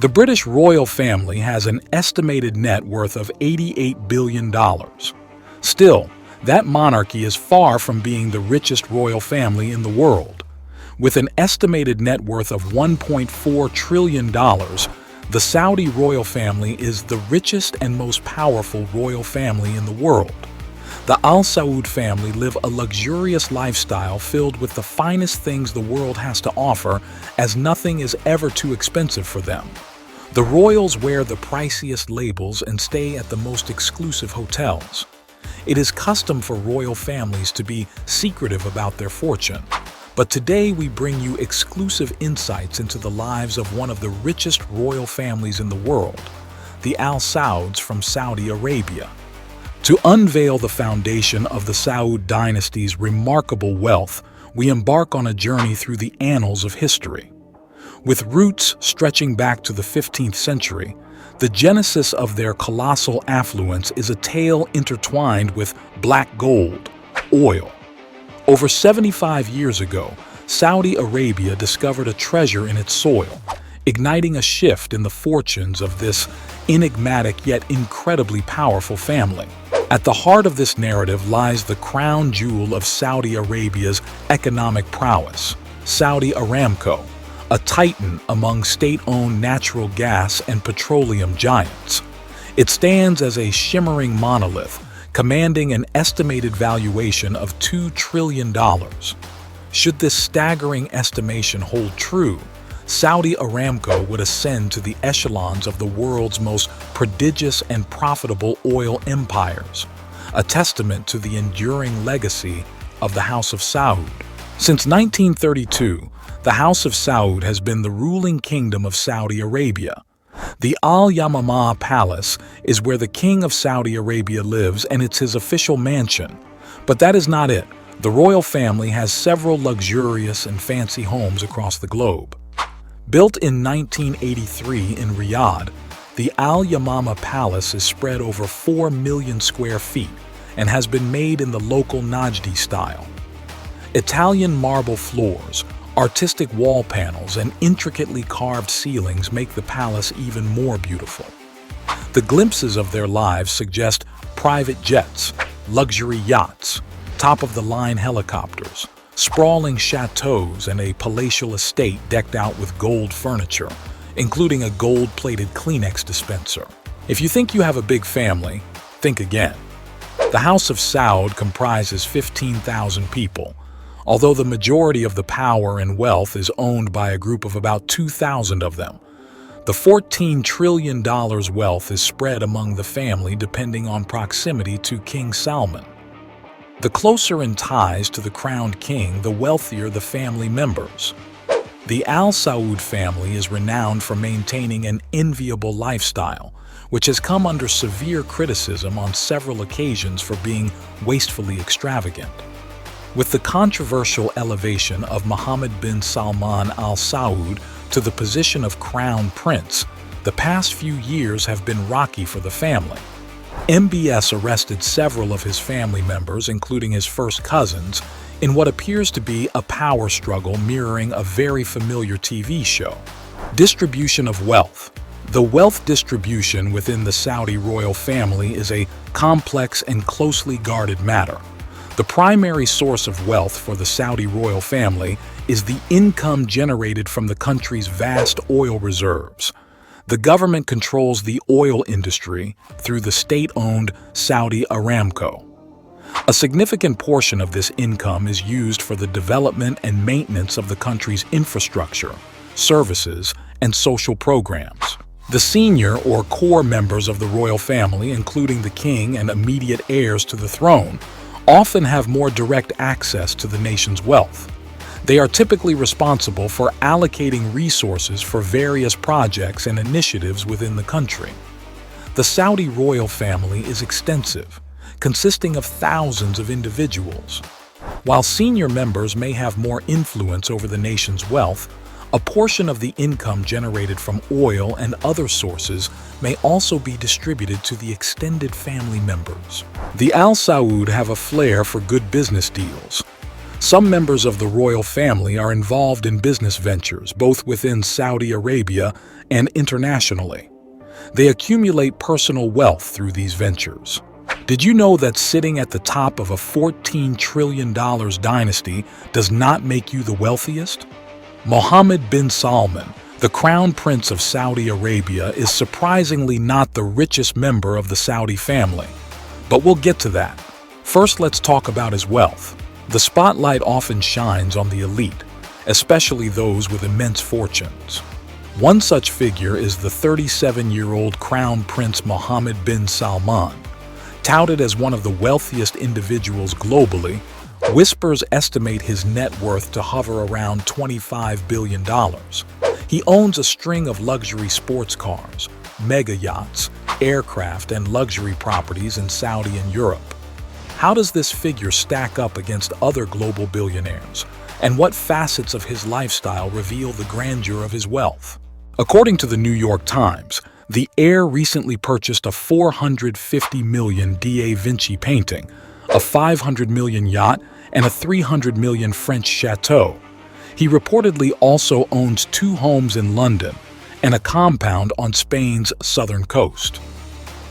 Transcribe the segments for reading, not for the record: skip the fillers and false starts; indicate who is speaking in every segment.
Speaker 1: The British royal family has an estimated net worth of $88 billion. Still, that monarchy is far from being the richest royal family in the world. With an estimated net worth of $1.4 trillion, the Saudi royal family is the richest and most powerful royal family in the world. The Al Saud family live a luxurious lifestyle filled with the finest things the world has to offer, as nothing is ever too expensive for them. The royals wear the priciest labels and stay at the most exclusive hotels. It is custom for royal families to be secretive about their fortune. But today we bring you exclusive insights into the lives of one of the richest royal families in the world, the Al Sauds from Saudi Arabia. To unveil the foundation of the Saud dynasty's remarkable wealth, we embark on a journey through the annals of history. With roots stretching back to the 15th century, the genesis of their colossal affluence is a tale intertwined with black gold, oil. Over 75 years ago, Saudi Arabia discovered a treasure in its soil, igniting a shift in the fortunes of this enigmatic yet incredibly powerful family. At the heart of this narrative lies the crown jewel of Saudi Arabia's economic prowess, Saudi Aramco, a titan among state-owned natural gas and petroleum giants. It stands as a shimmering monolith, commanding an estimated valuation of $2 trillion. Should this staggering estimation hold true, Saudi Aramco would ascend to the echelons of the world's most prodigious and profitable oil empires, a testament to the enduring legacy of the House of Saud. Since 1932, the House of Saud has been the ruling kingdom of Saudi Arabia. The Al Yamamah Palace is where the King of Saudi Arabia lives, and it's his official mansion. But that is not it. The royal family has several luxurious and fancy homes across the globe. Built in 1983 in Riyadh, the Al Yamamah Palace is spread over 4 million square feet and has been made in the local Najdi style. Italian marble floors, artistic wall panels, and intricately carved ceilings make the palace even more beautiful. The glimpses of their lives suggest private jets, luxury yachts, top-of-the-line helicopters, sprawling chateaus, and a palatial estate decked out with gold furniture, including a gold-plated Kleenex dispenser. If you think you have a big family, think again. The House of Saud comprises 15,000 people, although the majority of the power and wealth is owned by a group of about 2,000 of them. The $14 trillion wealth is spread among the family depending on proximity to King Salman. The closer in ties to the crowned king, the wealthier the family members. The Al Saud family is renowned for maintaining an enviable lifestyle, which has come under severe criticism on several occasions for being wastefully extravagant. With the controversial elevation of Mohammed bin Salman Al Saud to the position of crown prince, the past few years have been rocky for the family. MBS arrested several of his family members, including his first cousins, in what appears to be a power struggle mirroring a very familiar TV show. Distribution of wealth. The wealth distribution within the Saudi royal family is a complex and closely guarded matter. The primary source of wealth for the Saudi royal family is the income generated from the country's vast oil reserves. The government controls the oil industry through the state-owned Saudi Aramco. A significant portion of this income is used for the development and maintenance of the country's infrastructure, services, and social programs. The senior or core members of the royal family, including the king and immediate heirs to the throne, often have more direct access to the nation's wealth. They are typically responsible for allocating resources for various projects and initiatives within the country. The Saudi royal family is extensive, consisting of thousands of individuals. While senior members may have more influence over the nation's wealth, a portion of the income generated from oil and other sources may also be distributed to the extended family members. The Al Saud have a flair for good business deals. Some members of the royal family are involved in business ventures, both within Saudi Arabia and internationally. They accumulate personal wealth through these ventures. Did you know that sitting at the top of a $14 trillion dynasty does not make you the wealthiest? Mohammed bin Salman, the Crown Prince of Saudi Arabia, is surprisingly not the richest member of the Saudi family. But we'll get to that. First, let's talk about his wealth. The spotlight often shines on the elite, especially those with immense fortunes. One such figure is the 37-year-old Crown Prince Mohammed bin Salman. Touted as one of the wealthiest individuals globally, whispers estimate his net worth to hover around $25 billion. He owns a string of luxury sports cars, mega yachts, aircraft, and luxury properties in Saudi and Europe. How does this figure stack up against other global billionaires? And what facets of his lifestyle reveal the grandeur of his wealth? According to the New York Times, the heir recently purchased a $450 million Da Vinci painting, a $500 million yacht, and a $300 million French chateau. He reportedly also owns 2 homes in London and a compound on Spain's southern coast.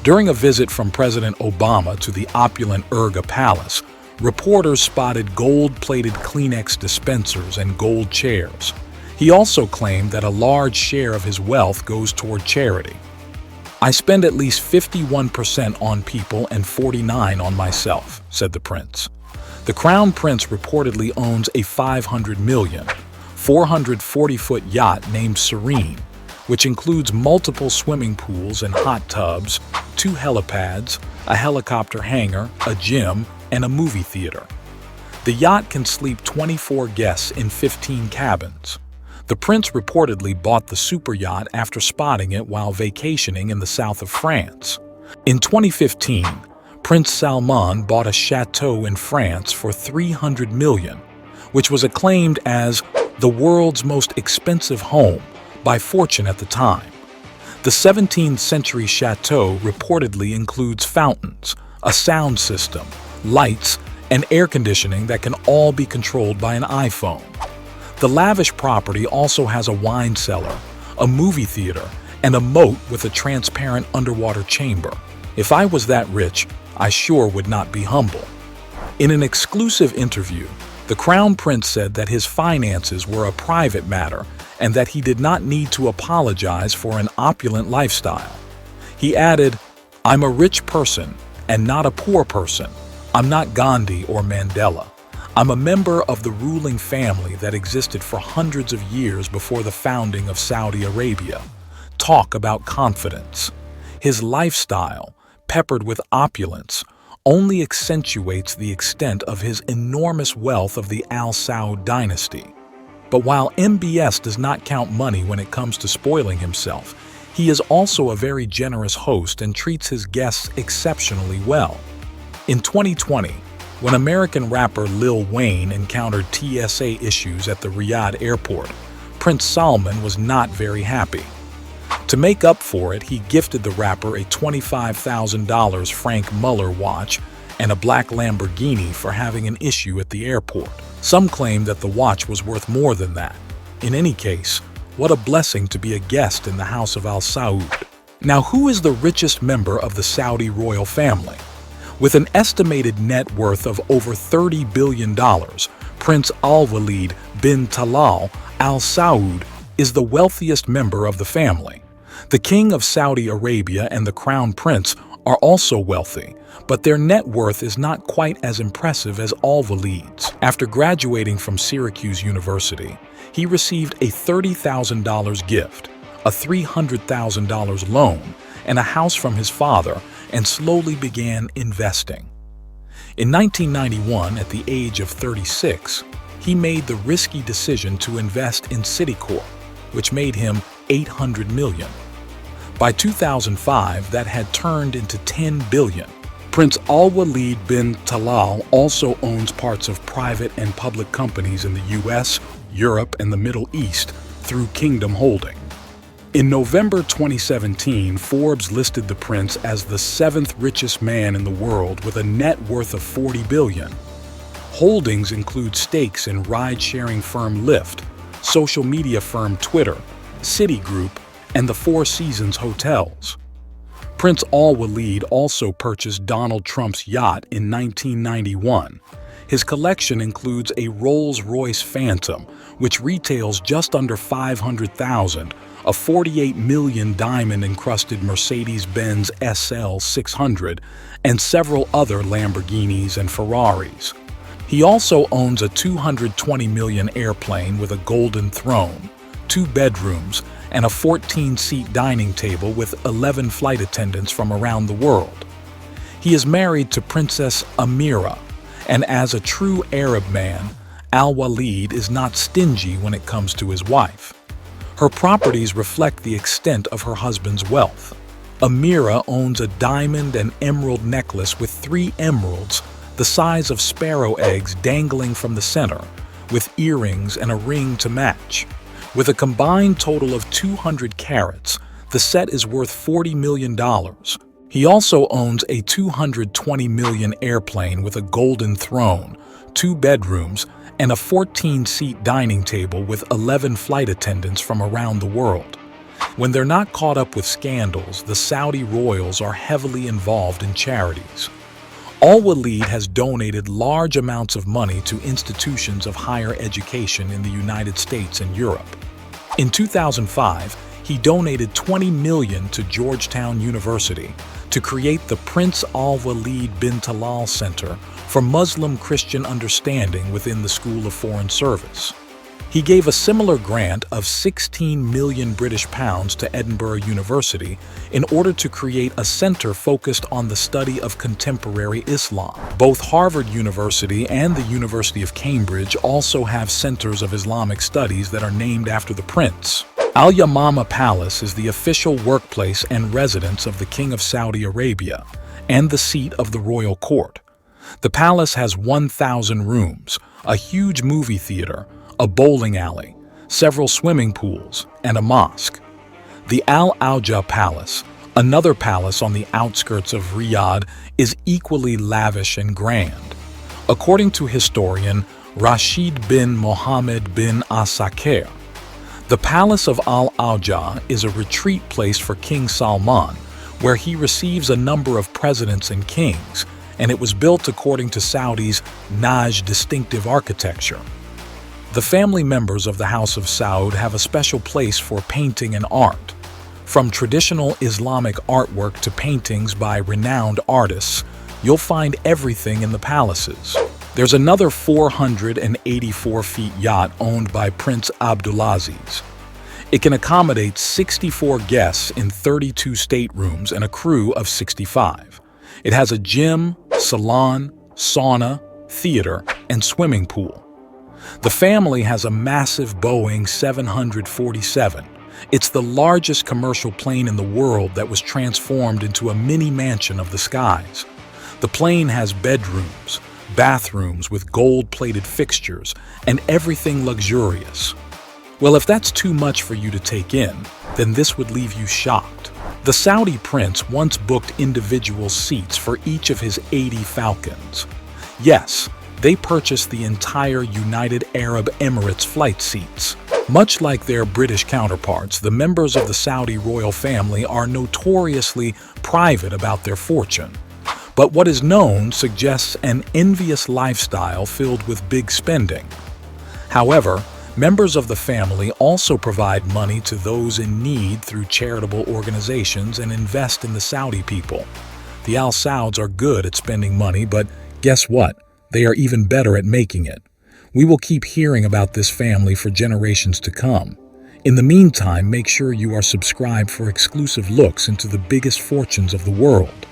Speaker 1: During a visit from President Obama to the opulent Urga Palace, reporters spotted gold-plated Kleenex dispensers and gold chairs. He also claimed that a large share of his wealth goes toward charity. "I spend at least 51% on people and 49% on myself," said the prince. The Crown Prince reportedly owns a $500 million, 440-foot yacht named Serene, which includes multiple swimming pools and hot tubs, 2 helipads, a helicopter hangar, a gym, and a movie theater. The yacht can sleep 24 guests in 15 cabins. The prince reportedly bought the super yacht after spotting it while vacationing in the south of France. In 2015, Prince Salman bought a chateau in France for $300 million, which was acclaimed as the world's most expensive home by Fortune at the time. The 17th century chateau reportedly includes fountains, a sound system, lights, and air conditioning that can all be controlled by an iPhone. The lavish property also has a wine cellar, a movie theater, and a moat with a transparent underwater chamber. If I was that rich, I sure would not be humble. In an exclusive interview, the Crown Prince said that his finances were a private matter and that he did not need to apologize for an opulent lifestyle. He added, "I'm a rich person and not a poor person. I'm not Gandhi or Mandela. I'm a member of the ruling family that existed for hundreds of years before the founding of Saudi Arabia." Talk about confidence. His lifestyle, peppered with opulence, only accentuates the extent of his enormous wealth of the Al Saud dynasty. But while MBS does not count money when it comes to spoiling himself, he is also a very generous host and treats his guests exceptionally well. In 2020, when American rapper Lil Wayne encountered TSA issues at the Riyadh airport, Prince Salman was not very happy. To make up for it, he gifted the rapper a $25,000 Frank Muller watch and a black Lamborghini for having an issue at the airport. Some claim that the watch was worth more than that. In any case, what a blessing to be a guest in the house of Al Saud. Now, who is the richest member of the Saudi royal family? With an estimated net worth of over $30 billion, Prince Al-Walid bin Talal Al Saud is the wealthiest member of the family. The King of Saudi Arabia and the Crown Prince are also wealthy, but their net worth is not quite as impressive as Al-Walid's. After graduating from Syracuse University, he received a $30,000 gift, a $300,000 loan, and a house from his father, and slowly began investing. In 1991, at the age of 36, he made the risky decision to invest in Citicorp, which made him $800 million. By 2005, that had turned into $10 billion. Prince Al-Walid bin Talal also owns parts of private and public companies in the US, Europe, and the Middle East through Kingdom Holding. In November 2017, Forbes listed the prince as the 7th richest man in the world with a net worth of $40 billion. Holdings include stakes in ride-sharing firm Lyft, social media firm Twitter, Citigroup, and the Four Seasons hotels. Prince Al Walid also purchased Donald Trump's yacht in 1991. His collection includes a Rolls-Royce Phantom, which retails just under $500,000, a $48 million diamond-encrusted Mercedes-Benz SL 600, and several other Lamborghinis and Ferraris. He also owns a $220 million airplane with a golden throne, 2 bedrooms, and a 14-seat dining table with 11 flight attendants from around the world. He is married to Princess Amira, and as a true Arab man, Al Walid is not stingy when it comes to his wife. Her properties reflect the extent of her husband's wealth. Amira owns a diamond and emerald necklace with 3 emeralds, the size of sparrow eggs dangling from the center, with earrings and a ring to match. With a combined total of 200 carats, the set is worth $40 million. He also owns a $220 million airplane with a golden throne, 2 bedrooms, and a 14-seat dining table with 11 flight attendants from around the world. When they're not caught up with scandals, the Saudi royals are heavily involved in charities. Al Walid has donated large amounts of money to institutions of higher education in the United States and Europe. In 2005, he donated $20 million to Georgetown University to create the Prince Al Walid bin Talal Center for Muslim-Christian Understanding within the School of Foreign Service. He gave a similar grant of 16 million British pounds to Edinburgh University in order to create a center focused on the study of contemporary Islam. Both Harvard University and the University of Cambridge also have centers of Islamic studies that are named after the prince. Al Yamama Palace is the official workplace and residence of the King of Saudi Arabia and the seat of the royal court. The palace has 1,000 rooms, a huge movie theater, a bowling alley, several swimming pools, and a mosque. The Al Auja Palace, another palace on the outskirts of Riyadh, is equally lavish and grand. According to historian Rashid bin Mohammed bin Asakir, the Palace of Al Auja is a retreat place for King Salman, where he receives a number of presidents and kings, and it was built according to Saudi's Naj distinctive architecture. The family members of the House of Saud have a special place for painting and art. From traditional Islamic artwork to paintings by renowned artists, you'll find everything in the palaces. There's another 484-feet yacht owned by Prince Abdulaziz. It can accommodate 64 guests in 32 staterooms and a crew of 65. It has a gym, salon, sauna, theater, and swimming pool. The family has a massive Boeing 747. It's the largest commercial plane in the world that was transformed into a mini mansion of the skies. The plane has bedrooms, bathrooms with gold-plated fixtures, and everything luxurious. Well, if that's too much for you to take in, then this would leave you shocked. The Saudi prince once booked individual seats for each of his 80 Falcons. Yes, they purchased the entire United Arab Emirates flight seats. Much like their British counterparts, the members of the Saudi royal family are notoriously private about their fortune. But what is known suggests an envious lifestyle filled with big spending. However, members of the family also provide money to those in need through charitable organizations and invest in the Saudi people. The Al Sauds are good at spending money, but guess what? They are even better at making it. We will keep hearing about this family for generations to come. In the meantime, make sure you are subscribed for exclusive looks into the biggest fortunes of the world.